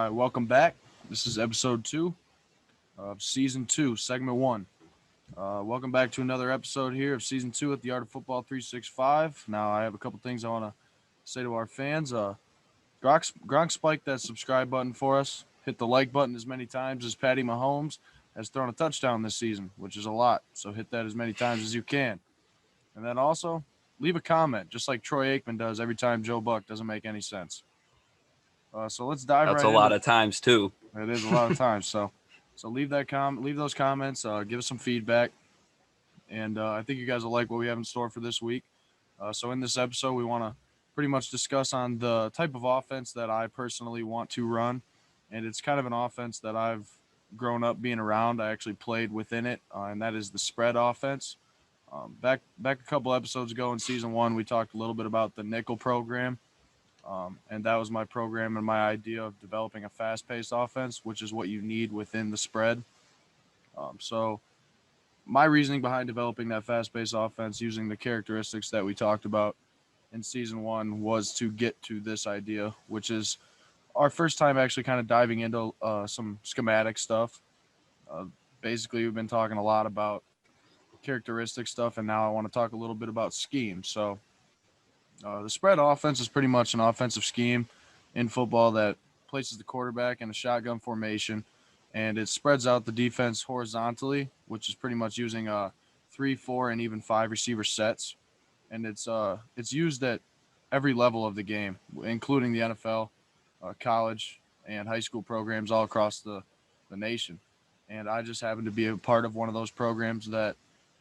right, welcome back. This is episode 2 of season 2, segment 1. Welcome back to another episode here of season 2 at the Art of Football 365. Now, I have a couple things I want to say to our fans. Gronk spiked that subscribe button for us. Hit the like button as many times as Patty Mahomes has thrown a touchdown this season, which is a lot. So hit that as many times as you can. And then also, leave a comment, just like Troy Aikman does every time Joe Buck doesn't make any sense. So let's dive That's right a into lot of times too. it. Is a lot of times. So leave those comments. Give us some feedback, and I think you guys will like what we have in store for this week. So in this episode, we want to pretty much discuss on the type of offense that I personally want to run, and it's kind of an offense that I've grown up being around. I actually played within it, and that is the spread offense. Back a couple episodes ago in season 1, we talked a little bit about the nickel program. And that was my program and my idea of developing a fast-paced offense, which is what you need within the spread. So my reasoning behind developing that fast-paced offense using the characteristics that we talked about in season 1 was to get to this idea, which is our first time actually kind of diving into some schematic stuff. Uh, Basically, we've been talking a lot about characteristic stuff, and now I want to talk a little bit about scheme. So the spread offense is pretty much an offensive scheme in football that places the quarterback in a shotgun formation, and it spreads out the defense horizontally, which is pretty much using 3, 4, and even 5 receiver sets, and it's used at every level of the game, including the NFL, college, and high school programs all across the nation. And I just happen to be a part of one of those programs that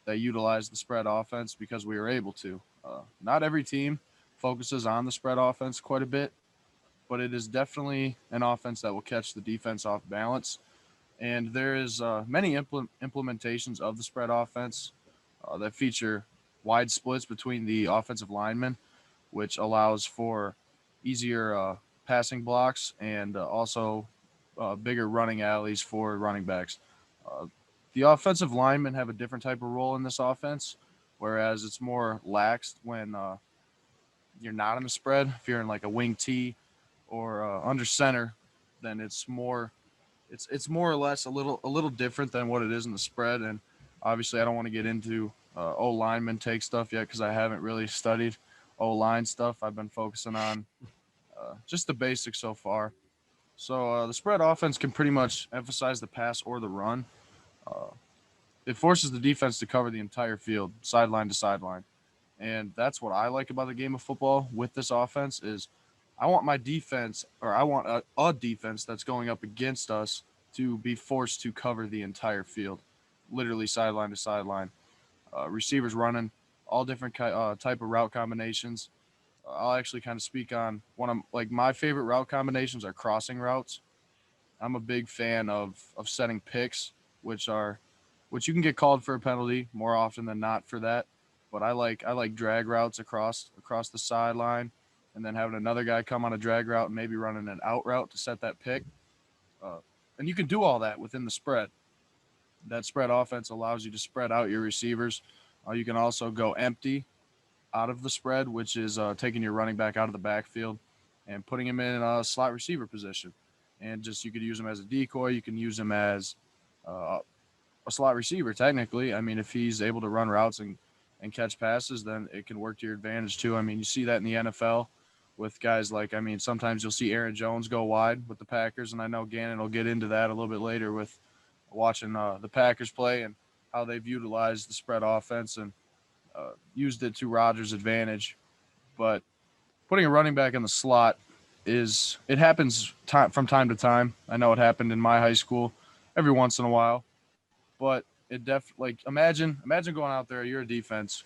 utilize the spread offense because we were able to. Not every team focuses on the spread offense quite a bit, but it is definitely an offense that will catch the defense off balance. And there is many implementations of the spread offense that feature wide splits between the offensive linemen, which allows for easier passing blocks and also bigger running alleys for running backs. Uh, the offensive linemen have a different type of role in this offense, whereas it's more laxed when you're not in the spread. If you're in like a wing T or under center, then it's more or less a little different than what it is in the spread. And obviously, I don't want to get into O lineman take stuff yet because I haven't really studied O line stuff. I've been focusing on just the basics so far. So the spread offense can pretty much emphasize the pass or the run. Uh, it forces the defense to cover the entire field, sideline to sideline, and that's what I like about the game of football with this offense is I want my defense or I want a defense that's going up against us to be forced to cover the entire field, literally sideline to sideline. Receivers running all different type of route combinations. I'll actually kind of speak on one of like my favorite route combinations are crossing routes. I'm a big fan of setting picks, which are which you can get called for a penalty more often than not for that. But I like drag routes across the sideline, and then having another guy come on a drag route and maybe running an out route to set that pick. Uh, and you can do all that within the spread. That spread offense allows you to spread out your receivers. You can also go empty out of the spread, which is taking your running back out of the backfield and putting him in a slot receiver position. And just you could use him as a decoy. You can use him as uh, a slot receiver. Technically, I mean, if he's able to run routes and catch passes, then it can work to your advantage too. I mean, you see that in the NFL with guys like I mean, sometimes you'll see Aaron Jones go wide with the Packers, and I know Gannon will get into that a little bit later with watching the Packers play and how they've utilized the spread offense and used it to Rodgers' advantage. But putting a running back in the slot is it happens from time to time. I know it happened in my high school every once in a while, but it like imagine going out there, you're a defense,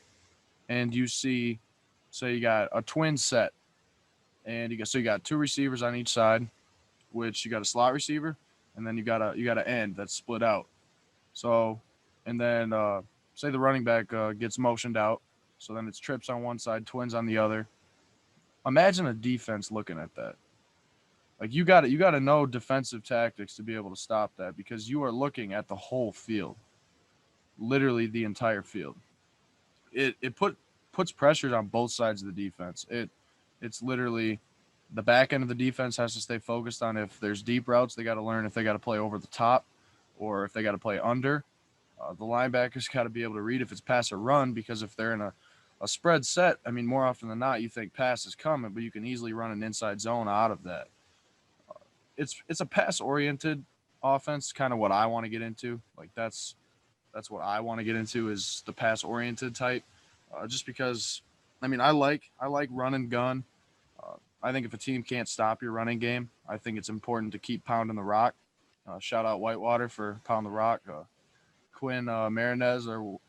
and you see, say you got a twin set, and you got two receivers on each side, which you got a slot receiver, and then you got an end that's split out. So, and then say the running back gets motioned out, so then it's trips on one side, twins on the other. Imagine a defense looking at that. Like you got to know defensive tactics to be able to stop that because you are looking at the whole field, literally the entire field. It puts pressures on both sides of the defense. It's literally The back end of the defense has to stay focused on if there's deep routes, they got to learn if they got to play over the top or if they got to play under. The linebackers got to be able to read if it's pass or run, because if they're in a spread set, I mean, more often than not, you think pass is coming, but you can easily run an inside zone out of that. It's a pass oriented offense, kind of what I want to get into. Like that's what I want to get into is the pass oriented type, just because. I mean, I like run and gun. I think if a team can't stop your running game, I think it's important to keep pounding the rock. Shout out Whitewater for pound the rock. Quinn Marinez, or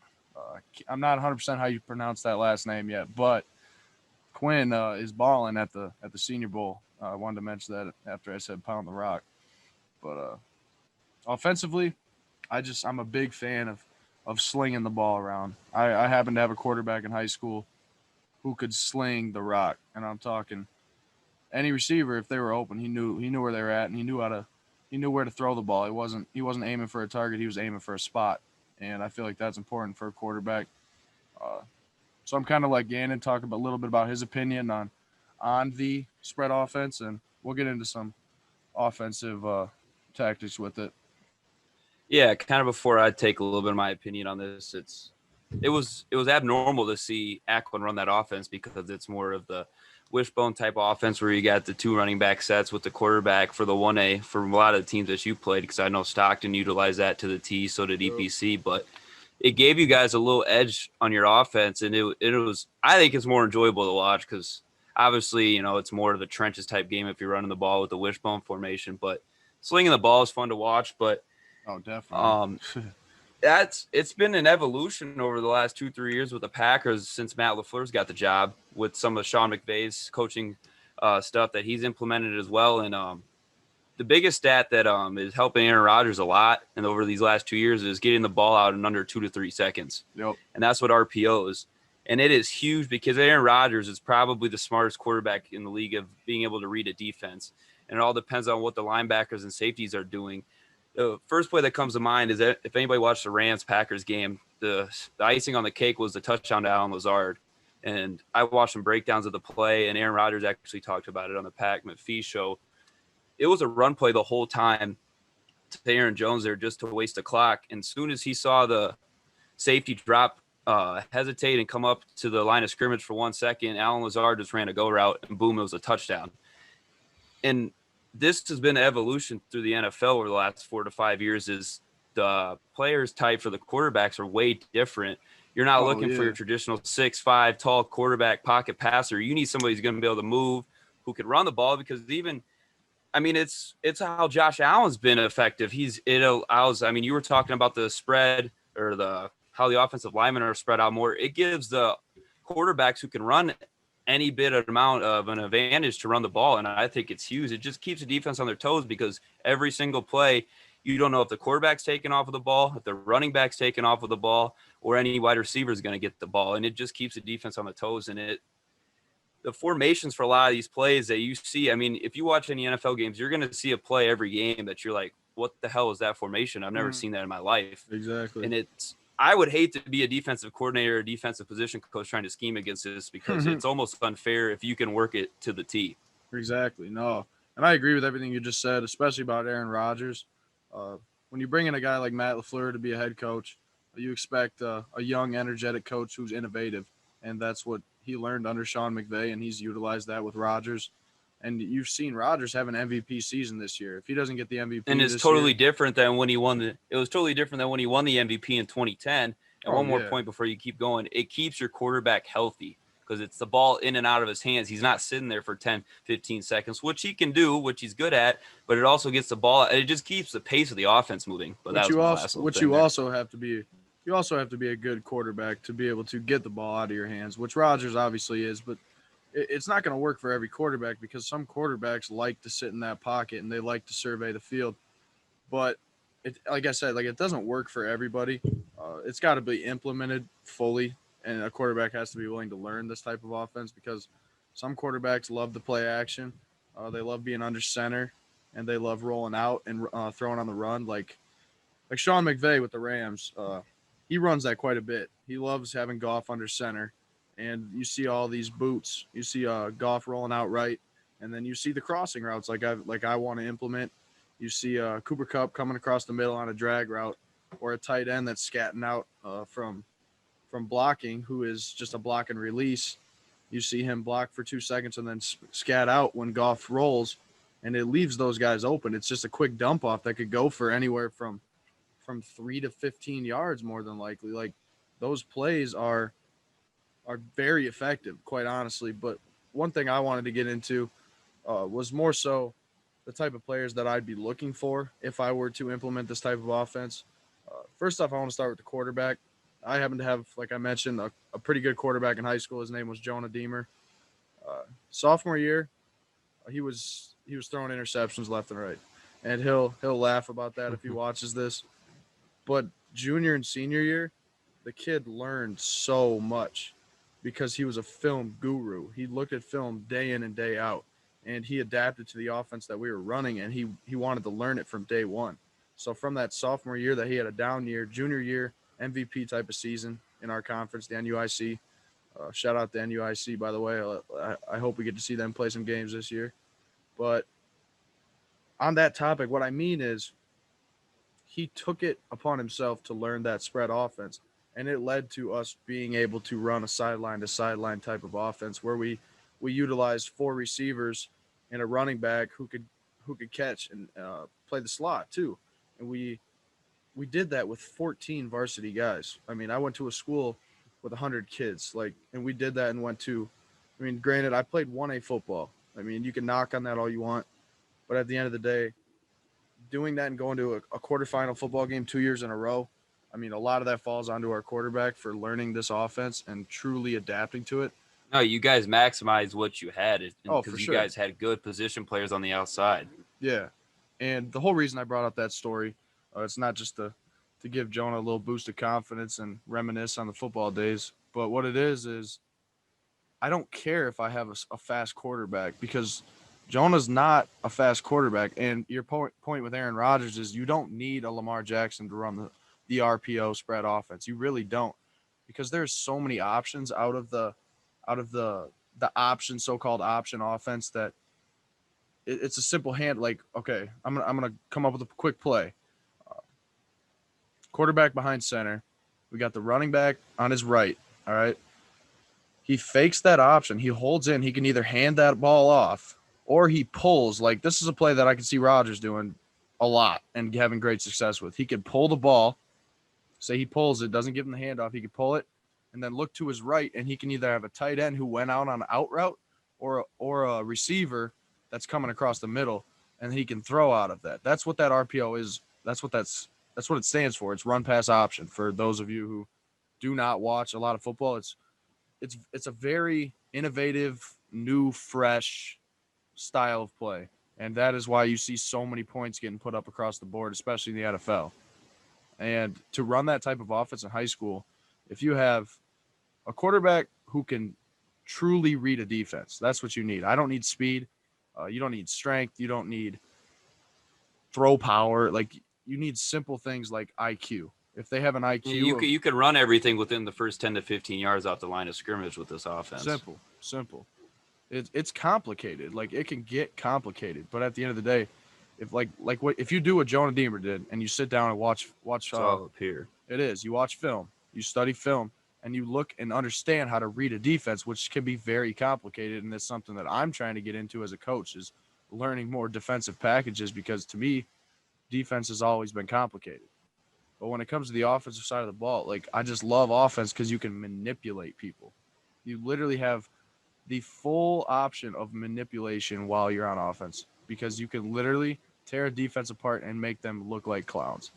I'm not 100% how you pronounce that last name yet, but Quinn is balling at the Senior Bowl. I wanted to mention that after I said pound the rock. But offensively, I'm a big fan of slinging the ball around. I happen to have a quarterback in high school who could sling the rock, and I'm talking any receiver, if they were open, he knew where they were at, and he knew where to throw the ball. He wasn't aiming for a target, he was aiming for a spot, and I feel like that's important for a quarterback. Uh, so I'm kind of like Gannon, talk about a little bit about his opinion on the spread offense, and we'll get into some offensive tactics with it. Yeah, kind of before I take a little bit of my opinion on this, it was abnormal to see Ackland run that offense because it's more of the wishbone type offense where you got the two running back sets with the quarterback for the 1A for a lot of the teams that you played, because I know Stockton utilized that to the T, so did EPC, but it gave you guys a little edge on your offense, and it was, I think it's more enjoyable to watch because obviously, it's more of the trenches type game if you're running the ball with the wishbone formation, but slinging the ball is fun to watch. But Oh, definitely. it's been an evolution over the last 2-3 years with the Packers since Matt LaFleur's got the job, with some of Sean McVay's coaching stuff that he's implemented as well. And the biggest stat that is helping Aaron Rodgers a lot and over these last 2 years is getting the ball out in under 2 to 3 seconds. Yep. And that's what RPOs. And it is huge because Aaron Rodgers is probably the smartest quarterback in the league of being able to read a defense. And it all depends on what the linebackers and safeties are doing. The first play that comes to mind is that if anybody watched the Rams-Packers game, the icing on the cake was the touchdown to Allen Lazard. And I watched some breakdowns of the play, and Aaron Rodgers actually talked about it on the Pat McAfee show. It was a run play the whole time to Aaron Jones there just to waste the clock. And as soon as he saw the safety drop, hesitate and come up to the line of scrimmage for 1 second, Allen Lazard just ran a go route, and boom, it was a touchdown. And this has been an evolution through the NFL over the last 4 to 5 years. Is the players type for the quarterbacks are way different. You're not looking for your traditional 6'5" tall quarterback pocket passer. You need somebody who's going to be able to move, who can run the ball, because it's how Josh Allen's been effective. It allows, you were talking about the spread or how the offensive linemen are spread out more. It gives the quarterbacks who can run any bit of amount of an advantage to run the ball, and I think it's huge. It just keeps the defense on their toes because every single play, you don't know if the quarterback's taken off of the ball, if the running back's taken off of the ball, or any wide receiver is going to get the ball, and it just keeps the defense on the toes. And the formations for a lot of these plays that you see, if you watch any NFL games, you're going to see a play every game that you're like, what the hell is that formation? I've never seen that in my life. Exactly. And I would hate to be a defensive coordinator or defensive position coach trying to scheme against this, because it's almost unfair if you can work it to the T. Exactly. No. And I agree with everything you just said, especially about Aaron Rodgers. When you bring in a guy like Matt LaFleur to be a head coach, you expect a young, energetic coach who's innovative. And that's what he learned under Sean McVay, and he's utilized that with Rodgers. And you've seen Rodgers have an MVP season this year. If he doesn't get the MVP, and it's totally different than when he won the MVP in 2010. And one more point before you keep going, it keeps your quarterback healthy because it's the ball in and out of his hands. He's not sitting there for 10, 15 seconds, which he can do, which he's good at, but it also gets the ball. It just keeps the pace of the offense moving. But you also have to be a good quarterback to be able to get the ball out of your hands, which Rodgers obviously is, but it's not going to work for every quarterback because some quarterbacks like to sit in that pocket and they like to survey the field. But like I said, it doesn't work for everybody. It's got to be implemented fully, and a quarterback has to be willing to learn this type of offense because some quarterbacks love to play action. They love being under center, and they love rolling out and throwing on the run. Like Sean McVay with the Rams, he runs that quite a bit. He loves having Goff under center. And you see all these boots. You see Goff rolling out right, And then you see the crossing routes like I want to implement. You see Cooper Kupp coming across the middle on a drag route, or a tight end that's scatting out from blocking, who is just a block and release. You see him block for 2 seconds and then scat out when Goff rolls, and it leaves those guys open. It's just a quick dump off that could go for anywhere from 3 to 15 yards more than likely. Like, those plays are very effective, quite honestly. But one thing I wanted to get into was more so the type of players that I'd be looking for if I were to implement this type of offense. First off, I want to start with the quarterback. I happen to have, like I mentioned, a pretty good quarterback in high school. His name was Jonah Deemer. Sophomore year, he was throwing interceptions left and right, and he'll laugh about that if he watches this. But junior and senior year, the kid learned so much because he was a film guru. He looked at film day in and day out, and he adapted to the offense that we were running, and he wanted to learn it from day one. So from that sophomore year that he had a down year, junior year, MVP type of season in our conference, the NUIC. Shout out to NUIC, by the way. I hope we get to see them play some games this year. But on that topic, what I mean is he took it upon himself to learn that spread offense, and it led to us being able to run a sideline to sideline type of offense where we utilized 4 receivers and a running back who could catch and play the slot too. And we did that with 14 varsity guys. I mean, I went to a school with 100 kids, and we did that and went to, I mean, granted, I played 1A football. I mean, you can knock on that all you want, but at the end of the day, doing that and going to a quarterfinal football game 2 years in a row, I mean, a lot of that falls onto our quarterback for learning this offense and truly adapting to it. No, you guys maximized what you had for because sure. You guys had good position players on the outside. Yeah, and the whole reason I brought up that story, it's not just to give Jonah a little boost of confidence and reminisce on the football days, but what it is I don't care if I have a fast quarterback, because Jonah's not a fast quarterback. And your point with Aaron Rodgers is you don't need a Lamar Jackson to run the RPO spread offense. You really don't, because there's so many options out of the option, so-called option offense, that it's a simple hand. Like, okay, I'm gonna come up with a quick play. Quarterback behind center. We got the running back on his right. All right. He fakes that option. He holds in. He can either hand that ball off or he pulls. Like, this is a play that I can see Rodgers doing a lot and having great success with. He could pull the ball. Say he pulls it, doesn't give him the handoff. He could pull it and then look to his right, and he can either have a tight end who went out on an out route or a receiver that's coming across the middle, and he can throw out of that. That's what that RPO is. That's what it stands for. It's run pass option. For those of you who do not watch a lot of football, it's a very innovative, new, fresh style of play. And that is why you see so many points getting put up across the board, especially in the NFL. And to run that type of offense in high school, if you have a quarterback who can truly read a defense, that's what you need. I don't need speed. You don't need strength. You don't need throw power. Like, you need simple things like IQ. If they have an IQ, you can run everything within the first 10 to 15 yards off the line of scrimmage with this offense. Simple. It's complicated. Like, it can get complicated, but at the end of the day, if you do what Jonah Deemer did and you sit down and watch it's all up here. It is. You watch film, you study film, and you look and understand how to read a defense, which can be very complicated. And it's something that I'm trying to get into as a coach, is learning more defensive packages, because to me, defense has always been complicated. But when it comes to the offensive side of the ball, like, I just love offense because you can manipulate people. You literally have the full option of manipulation while you're on offense, because you can literally tear a defense apart and make them look like clowns.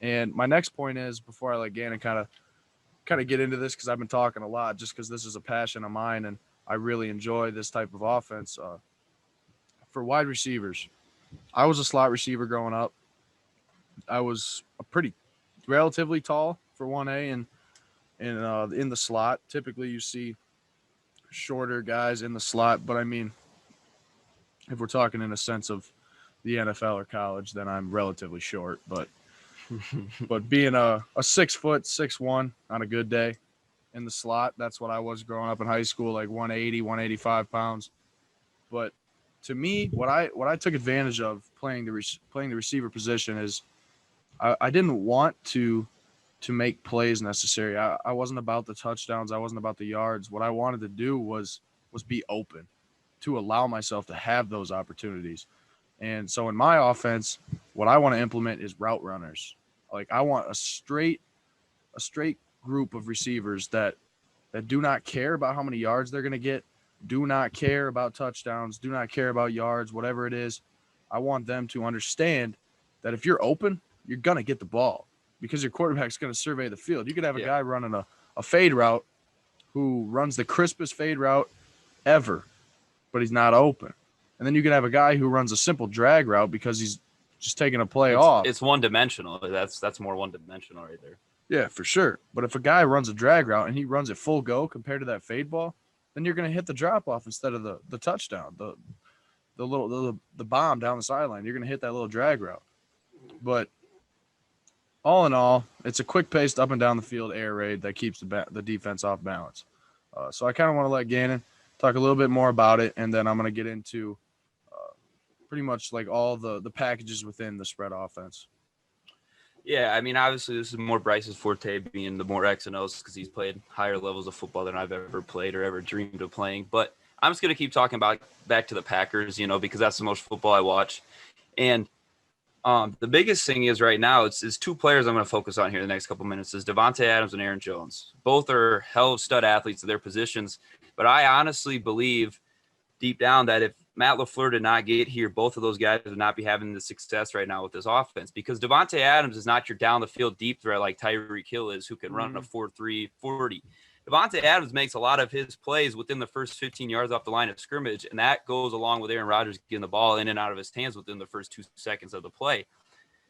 And my next point is, before I let Gannon kind of get into this, because I've been talking a lot, just because this is a passion of mine and I really enjoy this type of offense. For wide receivers, I was a slot receiver growing up. I was a pretty relatively tall for 1A, and in the slot, typically you see shorter guys in the slot. But I mean, if we're talking in a sense of the NFL or college, then I'm relatively short. But being a 6 foot, 6'1" on a good day in the slot, that's what I was growing up in high school, like 180, 185 pounds. But to me, what I took advantage of playing the receiver position is I didn't want to make plays necessary. I wasn't about the touchdowns. I wasn't about the yards. What I wanted to do was be open to allow myself to have those opportunities. And so in my offense, what I want to implement is route runners. Like I want a straight group of receivers that do not care about how many yards they're going to get, do not care about touchdowns, do not care about yards, whatever it is. I want them to understand that if you're open, you're going to get the ball because your quarterback's going to survey the field. You could have a guy running a fade route who runs the crispest fade route ever, but he's not open. And then you could have a guy who runs a simple drag route because he's just taking a play off. It's one-dimensional. That's more one-dimensional right there. Yeah, for sure. But if a guy runs a drag route and he runs it full go compared to that fade ball, then you're going to hit the drop off instead of the touchdown, the bomb down the sideline. You're going to hit that little drag route. But all in all, it's a quick-paced up and down the field air raid that keeps the defense off balance. So I kind of want to let Gannon talk a little bit more about it, and then I'm going to get into pretty much like all the packages within the spread offense. Yeah, I mean, obviously this is more Bryce's forte, being the more X and O's, because he's played higher levels of football than I've ever played or ever dreamed of playing. But I'm just going to keep talking about back to the Packers, because that's the most football I watch. And the biggest thing is right now, it's two players I'm going to focus on here the next couple minutes is Davante Adams and Aaron Jones. Both are hell of stud athletes at their positions. But I honestly believe deep down that if Matt LaFleur did not get here, both of those guys would not be having the success right now with this offense, because Davante Adams is not your down the field deep threat like Tyreek Hill is, who can run a 4.3 40. Davante Adams makes a lot of his plays within the first 15 yards off the line of scrimmage, and that goes along with Aaron Rodgers getting the ball in and out of his hands within the first 2 seconds of the play,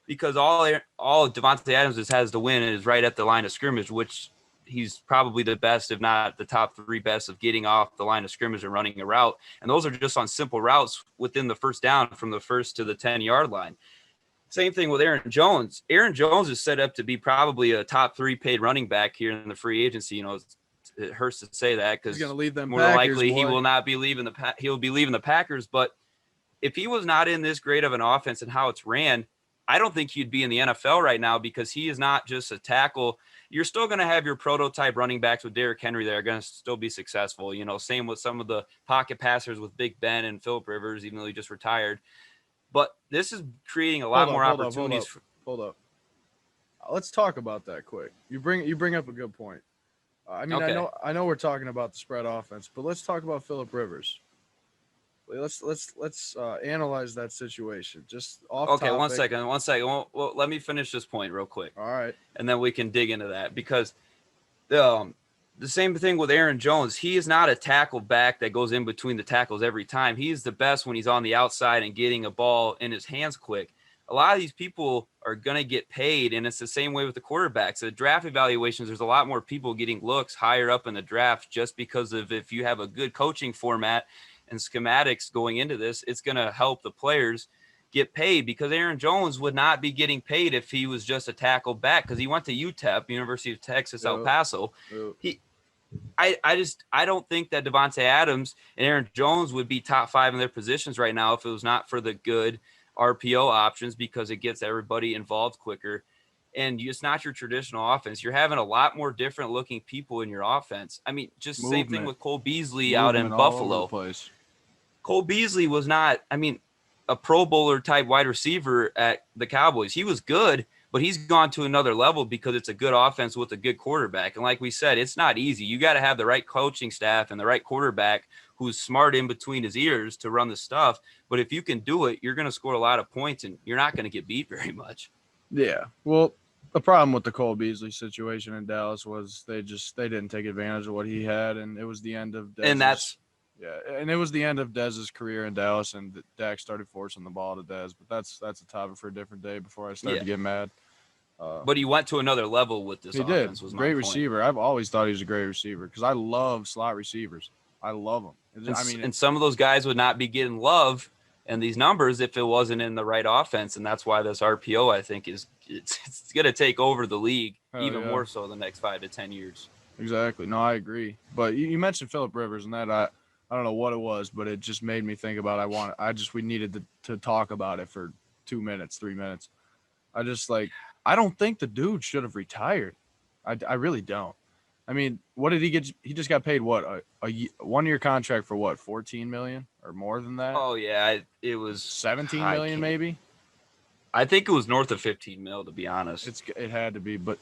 because all Davante Adams has to win is right at the line of scrimmage, which he's probably the best, if not the top 3 best, of getting off the line of scrimmage and running a route. And those are just on simple routes within the first down from the 1st to the 10-yard line. Same thing with Aaron Jones. Aaron Jones is set up to be probably a top 3 paid running back here in the free agency. It hurts to say that because he's going to leave them more Packers, likely boy. He will not be leaving he'll be leaving the Packers. But if he was not in this great of an offense and how it's ran, I don't think he'd be in the NFL right now, because he is not just a tackle. You're still going to have your prototype running backs with Derrick Henry that are going to still be successful. Same with some of the pocket passers with Big Ben and Phillip Rivers, even though he just retired. But this is creating a lot more opportunities. Hold up. Let's talk about that quick. You bring up a good point. Okay. I know we're talking about the spread offense, but let's talk about Phillip Rivers. Let's analyze that situation. Just off topic. Okay, one second. Well, let me finish this point real quick. All right. And then we can dig into that, because the same thing with Aaron Jones. He is not a tackle back that goes in between the tackles every time. He is the best when he's on the outside and getting a ball in his hands quick. A lot of these people are going to get paid, and it's the same way with the quarterbacks. The draft evaluations, there's a lot more people getting looks higher up in the draft just because of if you have a good coaching format and schematics going into this, it's going to help the players get paid, because Aaron Jones would not be getting paid if he was just a tackle back, because he went to UTEP, University of Texas, El Paso. I don't think that Davante Adams and Aaron Jones would be top 5 in their positions right now if it was not for the good RPO options, because it gets everybody involved quicker. And it's not your traditional offense. You're having a lot more different looking people in your offense. I mean, just same thing with Cole Beasley out in Buffalo. Cole Beasley was not, a Pro Bowler type wide receiver at the Cowboys. He was good, but he's gone to another level because it's a good offense with a good quarterback. And like we said, it's not easy. You got to have the right coaching staff and the right quarterback who's smart in between his ears to run the stuff. But if you can do it, you're going to score a lot of points, and you're not going to get beat very much. Yeah. Well, the problem with the Cole Beasley situation in Dallas was they didn't take advantage of what he had, and it was the end of Dez's, it was the end of Dez's career in Dallas, and Dak started forcing the ball to Dez. But that's a topic for a different day before I start to get mad. But he went to another level with this offense. He did. Great receiver. I've always thought he was a great receiver because I love slot receivers. I love them. And some of those guys would not be getting love and these numbers if it wasn't in the right offense, and that's why this RPO, I think, it's going to take over the league more so the next 5 to 10 years. Exactly. No, I agree. But you mentioned Phillip Rivers, and that I don't know what it was, but it just made me think about we needed to talk about it for 2 minutes, 3 minutes. I just like I don't think the dude should have retired. I really don't. I mean, what did he get? He just got paid what a 1 year contract for what 14 million or more than that? Oh yeah, it was. 17 I million can't. maybe. I think it was north of 15 mil to be honest. It had to be, but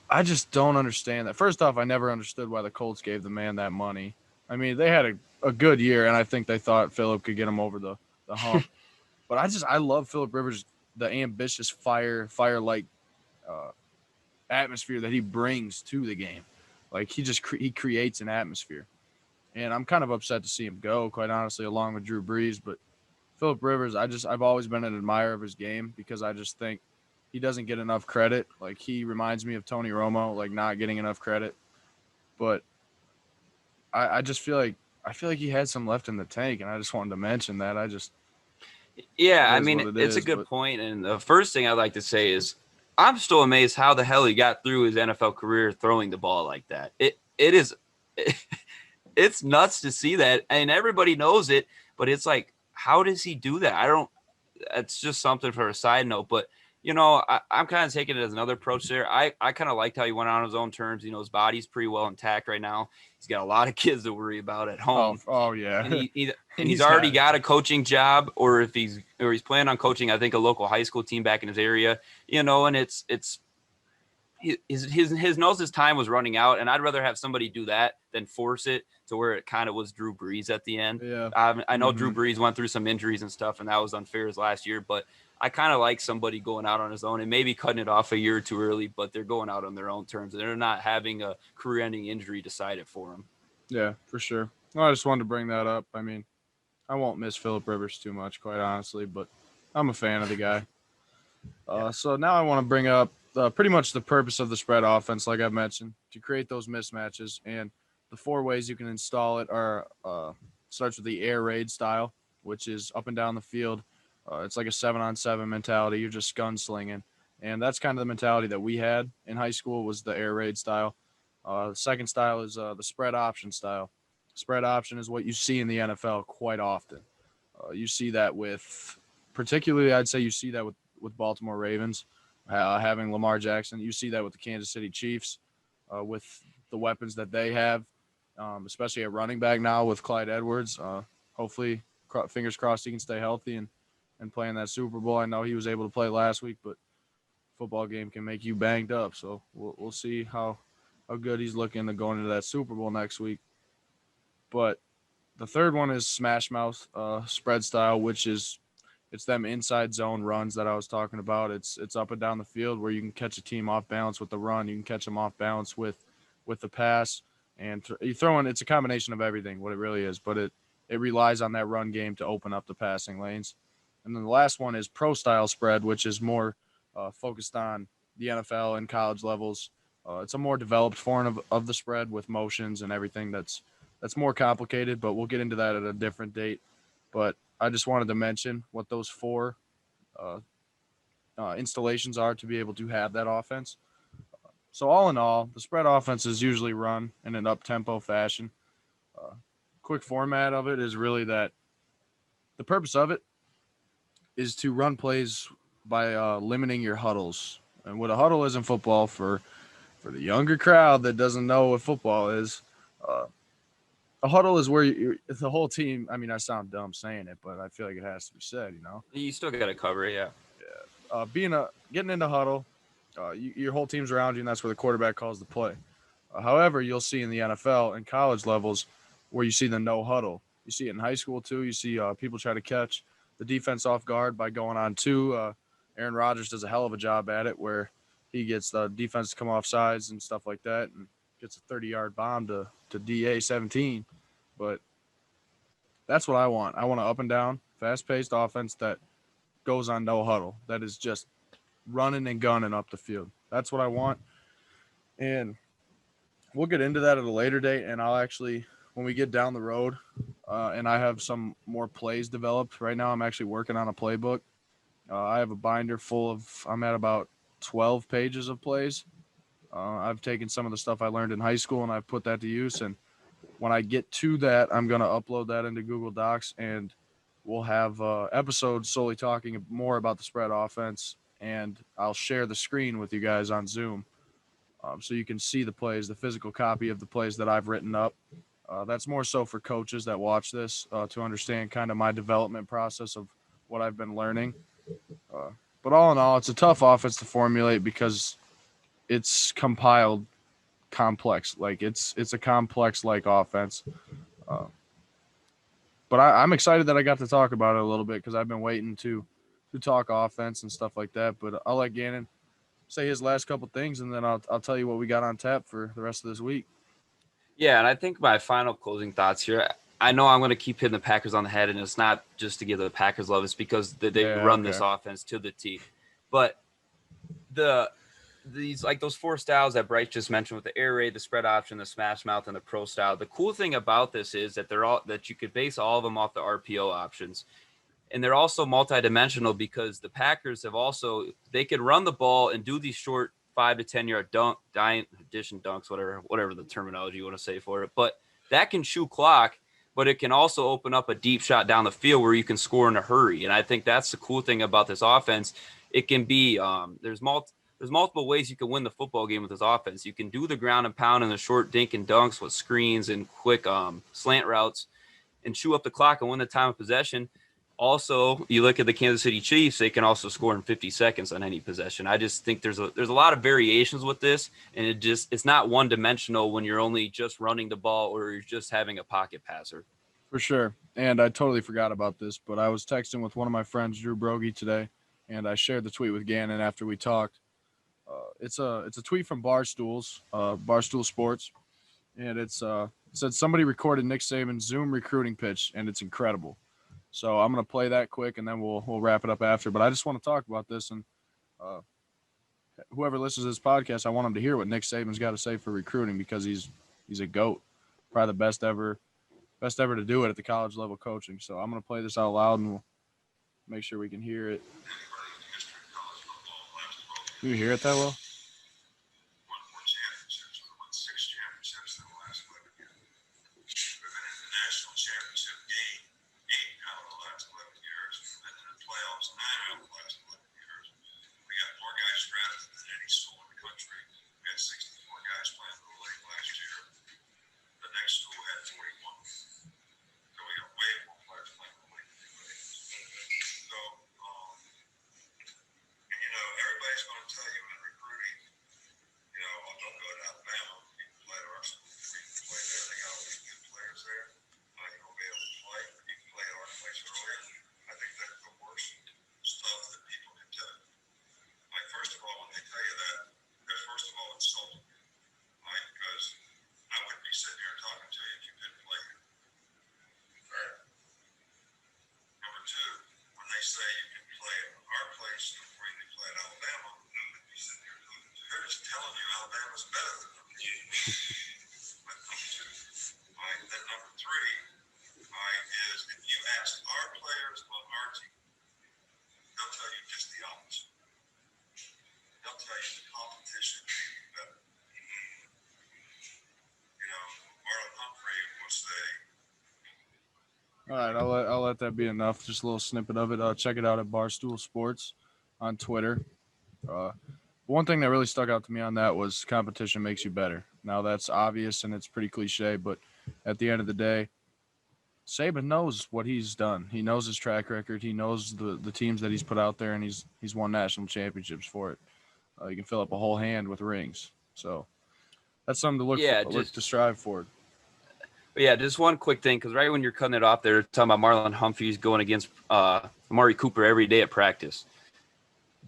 I just don't understand that. First off, I never understood why the Colts gave the man that money. I mean, they had a good year, and I think they thought Philip could get him over the hump. But I love Philip Rivers, the ambitious fire like uh, atmosphere that he brings to the game. Like he creates an atmosphere, and I'm kind of upset to see him go, quite honestly, along with Drew Brees. But Philip Rivers, I've always been an admirer of his game because I just think he doesn't get enough credit. Like he reminds me of Tony Romo, like not getting enough credit. But I just feel like he had some left in the tank, and I just wanted to mention that. Yeah, It I is mean what it it's a is. good But point, and the first thing I'd like to say is I'm still amazed how the hell he got through his NFL career throwing the ball like that. It is it's nuts to see that, and everybody knows it, but it's like, how does he do that? I don't. It's just something for a side note, but I'm kind of taking it as another approach there. I kind of liked how he went on his own terms. His body's pretty well intact right now. He's got a lot of kids to worry about at home, oh yeah, and he's he's already got a coaching job, or if he's planning on coaching, I think a local high school team back in his area. And it's his knows his time was running out, and I'd rather have somebody do that than force it to where it kind of was Drew Brees at the end. yeah. I know Drew Brees went through some injuries and stuff, and that was unfair his last year, but I kind of like somebody going out on his own and maybe cutting it off a year or two early, but they're going out on their own terms, and they're not having a career-ending injury decide it for them. Yeah, for sure. Well, I just wanted to bring that up. I mean, I won't miss Philip Rivers too much, quite honestly, but I'm a fan of the guy. Yeah. So now I want to bring up pretty much the purpose of the spread offense, like I mentioned, to create those mismatches. And the 4 ways you can install it are starts with the air raid style, which is up and down the field. It's like a 7-on-7 mentality. You're just gunslinging, and that's kind of the mentality that we had in high school was the air raid style. The second style is the spread option style. Spread option is what you see in the NFL quite often. You see that particularly, I'd say you see that with Baltimore Ravens having Lamar Jackson. You see that with the Kansas City Chiefs with the weapons that they have, especially at running back now with Clyde Edwards. Hopefully, fingers crossed, he can stay healthy and play in that Super Bowl. I know he was able to play last week, but football game can make you banged up. So we'll see how good he's looking to going into that Super Bowl next week. But the third one is smash mouth spread style, which is it's them inside zone runs that I was talking about. It's up and down the field where you can catch a team off balance with the run. You can catch them off balance with the pass, and you throw in. It's a combination of everything. What it really is, but it relies on that run game to open up the passing lanes. And then the last one is pro style spread, which is more focused on the NFL and college levels. It's a more developed form of the spread with motions and everything that's more complicated, but we'll get into that at a different date. But I just wanted to mention what those 4 uh, installations are to be able to have that offense. So all in all, the spread offense is usually run in an up-tempo fashion. Quick format of it is really that the purpose of it is to run plays by limiting your huddles. And what a huddle is in football for the younger crowd that doesn't know what football is, a huddle is where the whole team. I mean, I sound dumb saying it, but I feel like it has to be said. You still got to cover it, yeah. Getting into huddle, your whole team's around you, and that's where the quarterback calls the play. However, you'll see in the NFL and college levels where you see the no huddle. You see it in high school too. You see people try to catch the defense off guard by going on 2. Aaron Rodgers does a hell of a job at it, where he gets the defense to come off sides and stuff like that, and gets a 30-yard bomb to DA 17. But that's what I want. I want an up and down, fast-paced offense that goes on no huddle. That is just running and gunning up the field. That's what I want. And we'll get into that at a later date. And I'll actually, when we get down the road, and I have some more plays developed. Right now, I'm actually working on a playbook. I have a binder full of, I'm at about 12 pages of plays. I've taken some of the stuff I learned in high school and I've put that to use. And when I get to that, I'm going to upload that into Google Docs, and we'll have episodes solely talking more about the spread offense, and I'll share the screen with you guys on Zoom, so you can see the plays, the physical copy of the plays that I've written up. That's more so for coaches that watch this to understand kind of my development process of what I've been learning. Uh, but all in all, it's a tough offense to formulate because it's compiled complex. Like it's a complex like offense. Uh, but I'm excited that I got to talk about it a little bit because I've been waiting to talk offense and stuff like that. But I'll let Gannon say his last couple things, and then I'll tell you what we got on tap for the rest of this week. Yeah, and I think my final closing thoughts here. I know I'm going to keep hitting the Packers on the head, and it's not just to give the Packers love; it's because they run this offense to the T. But these like those four styles that Bryce just mentioned with the air raid, the spread option, the smash mouth, and the pro style. The cool thing about this is that you could base all of them off the RPO options. And they're also multidimensional because the Packers they could run the ball and do these short 5 to 10 yard addition dunks, whatever the terminology you want to say for it. But that can chew clock, but it can also open up a deep shot down the field where you can score in a hurry. And I think that's the cool thing about this offense. It can be there's multiple ways you can win the football game with this offense. You can do the ground and pound and the short dink and dunks with screens and quick slant routes and chew up the clock and win the time of possession. Also, you look at the Kansas City Chiefs, they can also score in 50 seconds on any possession. I just think there's a lot of variations with this, and it's not one dimensional when you're only just running the ball or you're just having a pocket passer. For sure. And I totally forgot about this, but I was texting with one of my friends, Drew Brogy, today, and I shared the tweet with Gannon after we talked. It's a tweet from Barstool Sports, and it said somebody recorded Nick Saban's Zoom recruiting pitch, and it's incredible. So I'm gonna play that quick, and then we'll wrap it up after. But I just want to talk about this, and uh, whoever listens to this podcast, I want them to hear what Nick Saban's got to say for recruiting because he's a goat, probably the best ever to do it at the college level coaching. So I'm gonna play this out loud, and we'll make sure we can hear it. Can you hear it that well? All right, I'll let that be enough. Just a little snippet of it. Check it out at Barstool Sports on Twitter. One thing that really stuck out to me on that was competition makes you better. Now that's obvious and it's pretty cliche, but at the end of the day, Saban knows what he's done. He knows his track record. He knows the teams that he's put out there, and he's won national championships for it. You can fill up a whole hand with rings. So that's something to look to strive for. But yeah, just one quick thing, because right when you're cutting it off there, talking about Marlon Humphreys going against Amari Cooper every day at practice.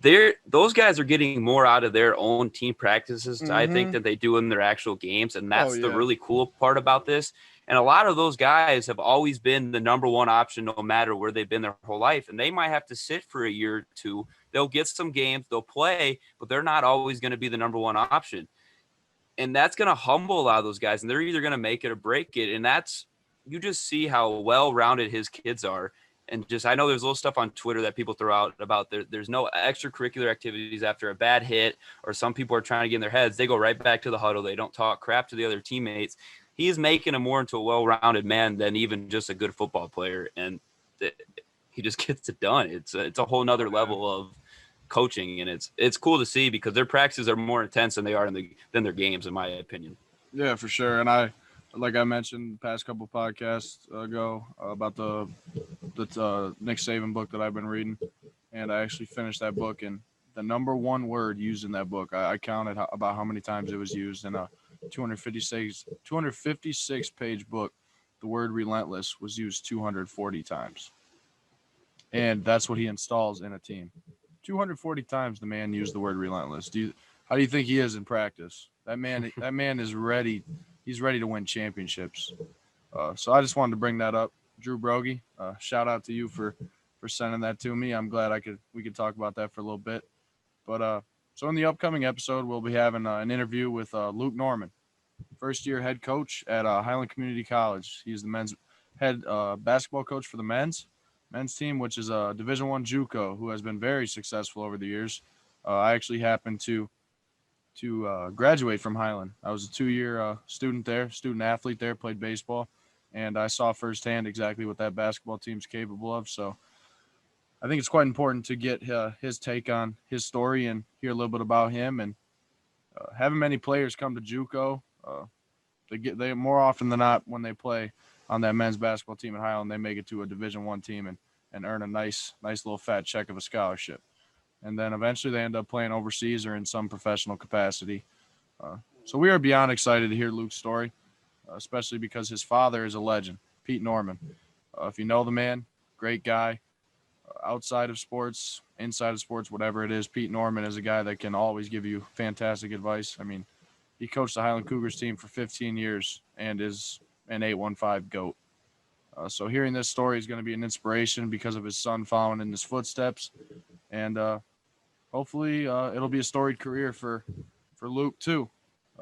Those guys are getting more out of their own team practices, I think, than they do in their actual games. And that's the really cool part about this. And a lot of those guys have always been the number one option no matter where they've been their whole life. And they might have to sit for a year or two. They'll get some games, they'll play, but they're not always going to be the number one option. And that's going to humble a lot of those guys. And they're either going to make it or break it. And you just see how well-rounded his kids are. And I know there's a little stuff on Twitter that people throw out about there's no extracurricular activities after a bad hit, or some people are trying to get in their heads. They go right back to the huddle. They don't talk crap to the other teammates. he is making him more into a well-rounded man than even just a good football player, and he just gets it done. It's a whole nother level of coaching, and it's cool to see because their practices are more intense than they are than their games, in my opinion. Yeah, for sure. And like I mentioned the past couple podcasts ago about the Nick Saban book that I've been reading, and I actually finished that book. And the number one word used in that book, I counted about how many times it was used in a 256 page book. The word relentless was used 240 times, and that's what he installs in a team. 240 times the man used the word relentless. How do you think he is in practice? That man is ready. He's ready to win championships. So I just wanted to bring that up. Drew Brogy, shout out to you for sending that to me. I'm glad we could talk about that for a little bit. But so in the upcoming episode, we'll be having an interview with Luke Norman, first year head coach at Highland Community College. He's the men's head basketball coach for the men's team, which is a Division I JUCO, who has been very successful over the years. I actually happened to graduate from Highland. I was a 2-year student athlete there, played baseball, and I saw firsthand exactly what that basketball team's capable of. So I think it's quite important to get his take on his story and hear a little bit about him. And having many players come to JUCO, they more often than not, when they play on that men's basketball team at Highland, they make it to a Division I team and earn a nice little fat check of a scholarship. And then eventually they end up playing overseas or in some professional capacity. So we are beyond excited to hear Luke's story, especially because his father is a legend, Pete Norman. If you know the man, great guy. Outside of sports, inside of sports, whatever it is, Pete Norman is a guy that can always give you fantastic advice. I mean, he coached the Highland Cougars team for 15 years and is an 815 GOAT. So hearing this story is going to be an inspiration because of his son following in his footsteps. And hopefully it'll be a storied career for Luke too.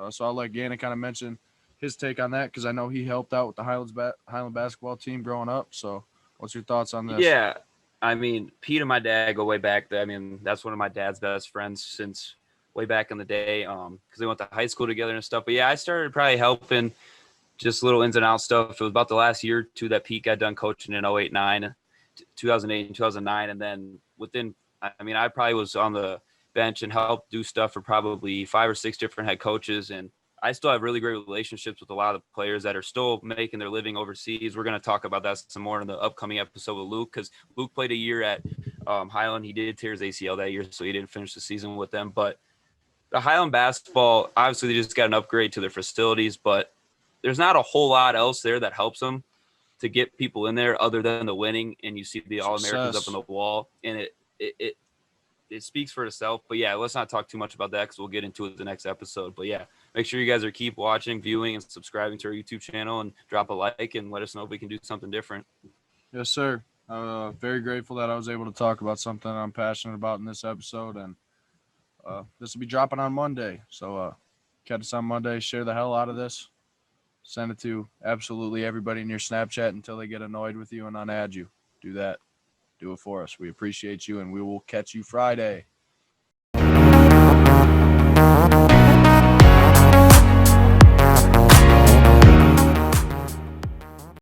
So I'll let Gannon kind of mention his take on that because I know he helped out with the Highland basketball team growing up. So what's your thoughts on this? Yeah, I mean, Pete and my dad go way back. I mean, that's one of my dad's best friends since way back in the day because they went to high school together and stuff. But yeah, I started probably helping just little ins and outs stuff. It was about the last year or two that Pete got done coaching in 08-09, 2008 and 2009. And then I probably was on the bench and helped do stuff for probably 5 or 6 different head coaches. And I still have really great relationships with a lot of players that are still making their living overseas. We're going to talk about that some more in the upcoming episode with Luke because Luke played a year at Highland. He did tear his ACL that year, so he didn't finish the season with them. But the Highland basketball, obviously, they just got an upgrade to their facilities, but there's not a whole lot else there that helps them to get people in there other than the winning. And you see the All-Americans up on the wall, and it speaks for itself. But yeah, let's not talk too much about that because we'll get into it the next episode. But yeah, make sure you guys keep watching, viewing, and subscribing to our YouTube channel, and drop a like and let us know if we can do something different. Yes, sir. Very grateful that I was able to talk about something I'm passionate about in this episode, and this will be dropping on Monday. So catch us on Monday. Share the hell out of this. Send it to absolutely everybody in your Snapchat until they get annoyed with you and unadd you. Do that. Do it for us. We appreciate you, and we will catch you Friday.